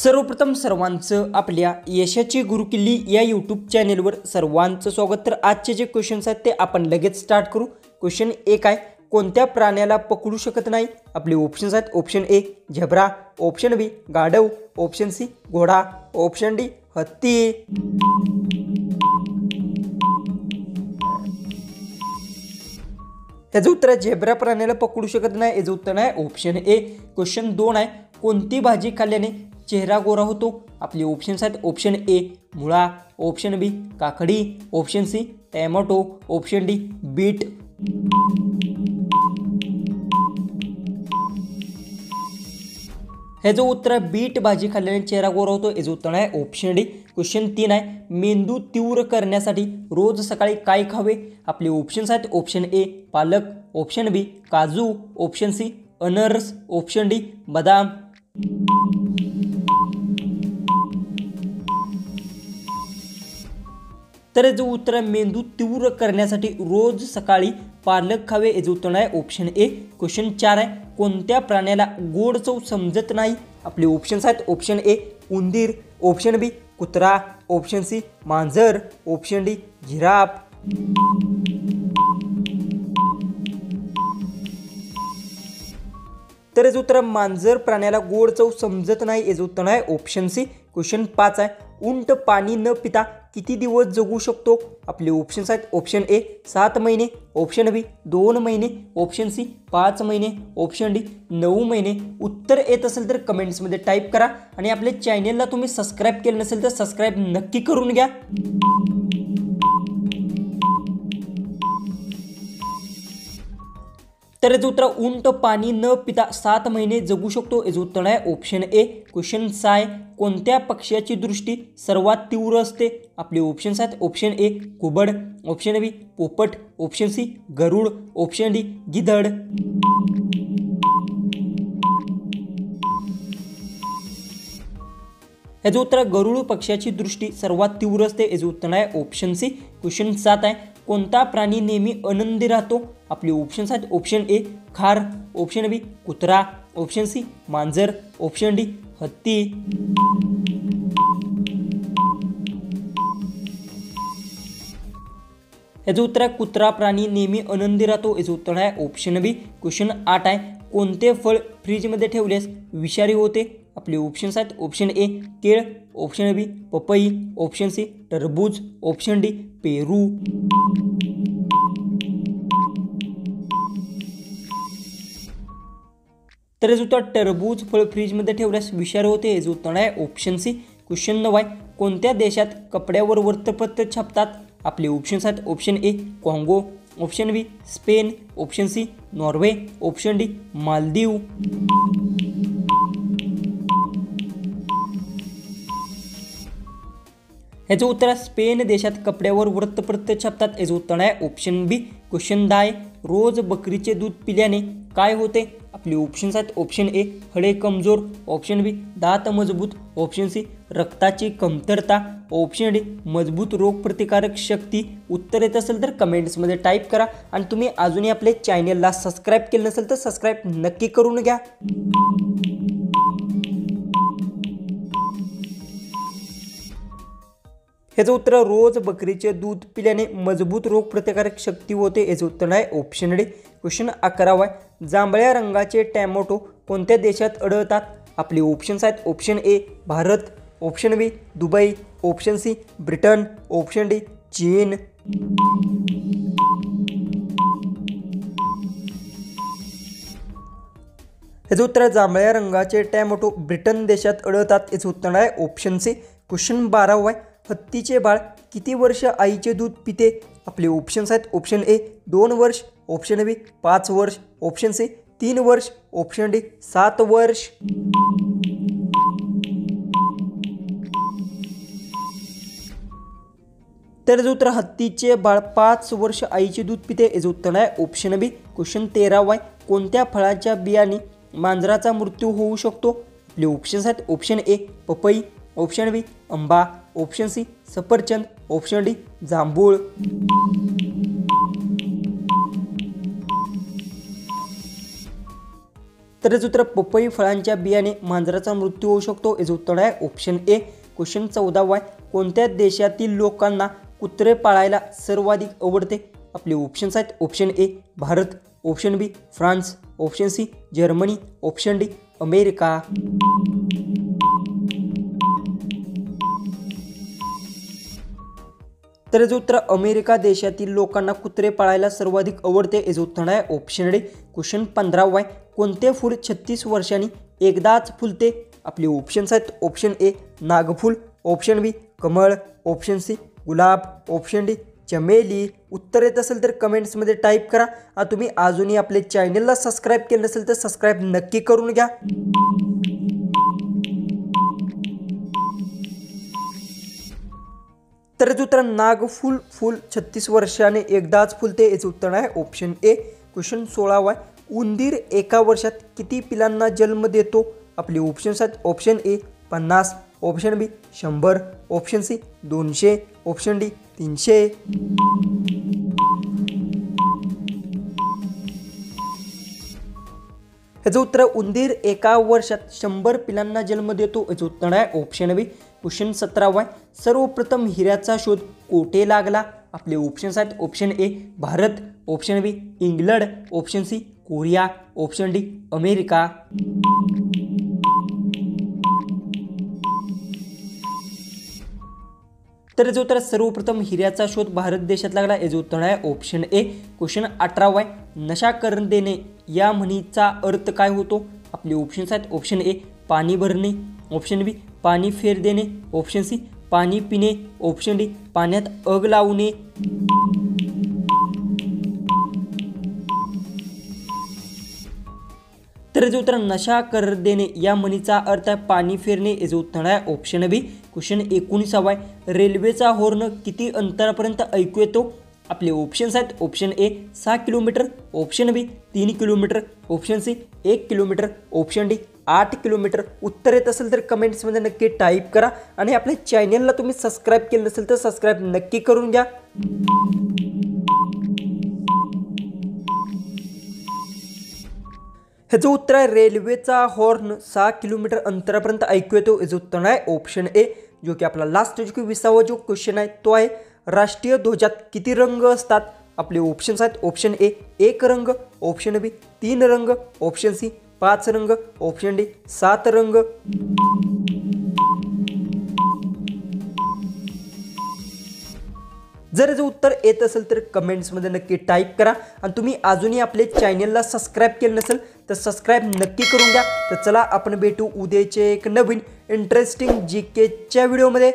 सर्वप्रथम सर्वांचं आपल्या यशाची गुरुकिल्ली या यूट्यूब चॅनेलवर सर्वांचं स्वागत। तर आजचे जे क्वेश्चन्स आहेत ते आपण लगेच स्टार्ट करू। क्वेश्चन 1 आहे, कोणत्या प्राण्याला पकडू शकत नाही? आपले ऑप्शन्स आहेत, ऑप्शन ए झेब्रा, ऑप्शन बी गाढव, ऑप्शन सी घोडा, ऑप्शन डी हत्ती। याचं उत्तर आहे झेब्रा प्राण्याला पकडू शकत नाही। याचं उत्तर आहे ऑप्शन ए। क्वेश्चन 2 आहे, कोणती भाजी खाल्ल्याने चेहरा गोरा होतो? आपले ऑप्शन्स आहेत, ऑप्शन ए मुळा, ऑप्शन बी काकडी, ऑप्शन सी टोमॅटो, ऑप्शन डी बीट। हे जो उत्तर आहे बीट भाजी खाल्ल्याने चेहरा गोरा होतो, याचं उत्तर आहे ऑप्शन डी। क्वेश्चन 3 आहे, मेंदू तीव्र करण्यासाठी रोज सकाळी काय खावे? आपले ऑप्शन्स आहेत, ऑप्शन ए पालक, ऑप्शन बी काजू, ऑप्शन सी अननस, ऑप्शन डी बदाम। तर याचं उत्तर आहे मेंदू तीव्र करण्यासाठी रोज सकाळी पालक खावे, याचं उत्तर आहे ऑप्शन ए। क्वेश्चन 4 आहे, कोणत्या प्राण्याला गोड चव समजत नाही? आपले ऑप्शन्स आहेत, ऑप्शन ए उंदीर, ऑप्शन बी कुत्रा, ऑप्शन सी मांजर, ऑप्शन डी जिराफ। तर याचं उत्तर मांजर प्राण्याला गोड चव समजत नाही, याचं उत्तर आहे ऑप्शन सी। क्वेश्चन 5 आहे, उंट पाणी न पिता किती दिवस जगू शकतो? आपले ऑप्शन्स आहेत, ऑप्शन ए 7 महिने, ऑप्शन बी 2 महिने, ऑप्शन सी 5 महिने, ऑप्शन डी 9 महिने। उत्तर येत असेल तर कमेंट्समध्ये टाईप करा आणि आपल्या चॅनेलला तुम्ही सबस्क्राईब केलं नसेल तर सबस्क्राईब नक्की करून घ्या। तर याचं उत्तर उंट पाणी न पिता 7 महिने जगू शकतो, याचं उत्तर आहे ऑप्शन ए। क्वेश्चन 6 आहे, कोणत्या पक्ष्याची दृष्टी सर्वात तीव्र असते? आपले ऑप्शन्स आहेत, ऑप्शन ए घुबड, ऑप्शन बी पोपट, ऑप्शन सी गरुड, ऑप्शन डी गिधड। याचं उत्तर गरुड पक्ष्याची दृष्टी सर्वात तीव्र असते, याचं उत्तर आहे ऑप्शन सी। क्वेश्चन 7 आहे, कोणता प्राणी नेहमी आनंदी राहतो? आपले ऑप्शन्स आहेत, ऑप्शन ए खार, ऑप्शन बी कुत्रा, ऑप्शन सी मांजर, ऑप्शन डी हत्ती। याचं उत्तर आहे कुत्रा प्राणी नेहमी आनंदी राहतो, याचं उत्तर आहे ऑप्शन बी। क्वेश्चन 8 आहे, कोणते फळ फ्रीजमध्ये ठेवल्यास विषारी होते? आपले ऑप्शन्स आहेत, ऑप्शन ए केळ, ऑप्शन बी पपई, ऑप्शन सी टरबूज, ऑप्शन डी पेरू। तर याचं उत्तर टरबूज फळ फ्रीजमध्ये ठेवल्यास विषारी होते, याचं उत्तर आहे ऑप्शन सी। क्वेश्चन 9 आहे, कोणत्या देशात कपड्यावर वृत्तपत्र छापतात? आपले ऑप्शन्स आहेत, option A Congo, option B Spain, option C Norway, option D Maldives. याचं उत्तर आहे स्पेन देशात कपड्यावर वृत्तपत्र छापतात, याचं उत्तर आहे ऑप्शन बी। क्वेश्चन 10 आहे, रोज बकरीचे दूध पिल्याने काय होते? आपले ऑप्शन्स आहेत, ऑप्शन ए हाडे कमजोर, ऑप्शन बी दात मजबूत, ऑप्शन सी रक्ताची कमतरता, ऑप्शन डी मजबूत रोगप्रतिकारक शक्ती। उत्तर येत असेल तर कमेंट्समध्ये टाईप करा आणि तुम्ही अजूनही आपल्या चॅनेलला सबस्क्राईब केलं नसेल तर सबस्क्राईब नक्की करून घ्या। याचं उत्तर रोज बकरीचे दूध पिल्याने मजबूत रोगप्रतिकारक शक्ती होते, याचं उत्तर आहे ऑप्शन डी। क्वेश्चन 11 आहे, जांभळ्या रंगाचे टोमॅटो कोणत्या देशात आढळतात? आपले ऑप्शन्स आहेत, option A Bharat, option B Dubai, option C Britain, option D चीन। याचं उत्तर जांभळ्या रंगाचे टोमॅटो ब्रिटन देशात आढळतात, याचं उत्तर आहे ऑप्शन सी। क्वेश्चन 12 आहे, हत्तीचे बाळ किती वर्ष आईचे दूध पिते? आपले ऑप्शन्स आहेत, ऑप्शन ए 2 वर्ष, ऑप्शन बी 5 वर्ष, ऑप्शन सी 3 वर्ष, ऑप्शन डी 7 वर्ष। तर याचं उत्तर हत्तीचे बाळ 5 वर्ष आईचे दूध पिते, याचं उत्तर आहे ऑप्शन बी। क्वेश्चन 13 आहे, कोणत्या फळाच्या बियाणे मांजराचा मृत्यू होऊ शकतो? आपले ऑप्शन्स आहेत, ऑप्शन ए पपई, ऑप्शन बी आंबा, ऑप्शन सी सफरचंद, ऑप्शन डी जांभूळ। तर याचं उत्तर पपई फळांच्या बियाणे मांजराचा मृत्यू होऊ शकतो, याचं उत्तर आहे ऑप्शन ए. क्वेश्चन 14 आहे, कोणत्या देशातील लोकांना कुत्रे पाळायला सर्वाधिक आवडते? आपले ऑप्शन्स आहेत option A Bharat, option B France, option C Germany, option D America. तर याचं उत्तर अमेरिका देशातील लोकांना कुत्रे पाळायला सर्वाधिक आवडते, याचं उत्तर आहे ऑप्शन डी. क्वेश्चन 15 आहे, कोणते फूल 36 वर्षांनी एकदाच फुलते? आपले ऑप्शन्स आहेत ऑप्शन ए नागफूल, ऑप्शन बी कमळ, ऑप्शन सी गुलाब, ऑप्शन डी चमेली. उत्तर येत असेल तर कमेंट्समध्ये टाईप करा. तुम्ही अजूनही आपले चॅनलला सबस्क्राईब केलं नसेल तर सबस्क्राईब नक्की करून घ्या. तर याचं उत्तर नागफूल फूल 36 वर्षाने एकदाच फुलते, याचं उत्तर आहे ऑप्शन ए. क्वेश्चन 16 आहे, उंदीर एका वर्षात किती पिलांना जन्म देतो? आपले ऑप्शन्स आहेत option A 50, option B 100, option C 200, option D 300. याचं उत्तर उंदीर एका वर्षात 100 पिलांना जन्म देतो, याचं उत्तर आहे ऑप्शन बी. क्वेश्चन 17 आहे, सर्वप्रथम हिऱ्याचा शोध कोठे लागला? आपले ऑप्शन्स आहेत option A Bharat, option B England, option C Korea, option D America. तर याचं उत्तर सर्वप्रथम हिऱ्याचा शोध भारत देशात लागला, याचं उत्तर आहे ऑप्शन ए. क्वेश्चन 18 आहे, नशा करून देणे या म्हणीचा अर्थ काय होतो? आपले ऑप्शन्स आहेत ऑप्शन ए पाणी भरणे, ऑप्शन बी पाणी फेर देणे, ऑप्शन सी पाणी पिणे, ऑप्शन डी पाण्यात आग लावणे. तर याचं उत्तर नशा कर देणे या म्हणीचा अर्थ आहे पाणी फेरणे, याचं उत्तर आहे ऑप्शन बी. क्वेश्चन 19 आहे, रेल्वेचा हॉर्न किती अंतरापर्यंत ऐकू येतो? आपले ऑप्शन्स आहेत option A 6 kilometre, option B 3 kilometre, option C 1 kilometre, option D 8 kilometre. उत्तर येत असेल तर कमेंट्समध्ये नक्की टाईप करा. आणि आपल्या चॅनलला तुम्ही सबस्क्राईब केलं नसेल तर सबस्क्राईब नक्की करून घ्या. ह्याचं उत्तर आहे रेल्वेचा हॉर्न 6 किलोमीटर अंतरापर्यंत ऐकू येतो, याचं उत्तर आहे ऑप्शन ए. जो की आपला लास्ट जो की 20वा जो क्वेश्चन आहे तो आहे, राष्ट्रीय ध्वजात किती रंग असतात? आपले ऑप्शन्स आहेत ऑप्शन ए 1 रंग, ऑप्शन बी 3 रंग, ऑप्शन सी 5 रंग, ऑप्शन डी 7 रंग. जर याचं उत्तर येत असेल तर कमेंट्समध्ये नक्की टाईप करा. आणि तुम्ही अजूनही आपले चॅनलला सबस्क्राईब केलं नसेल तर सबस्क्राईब नक्की करून घ्या. तर चला आपण भेटू उद्याचे एक नवीन इंटरेस्टिंग जीकेच्या व्हिडिओमध्ये.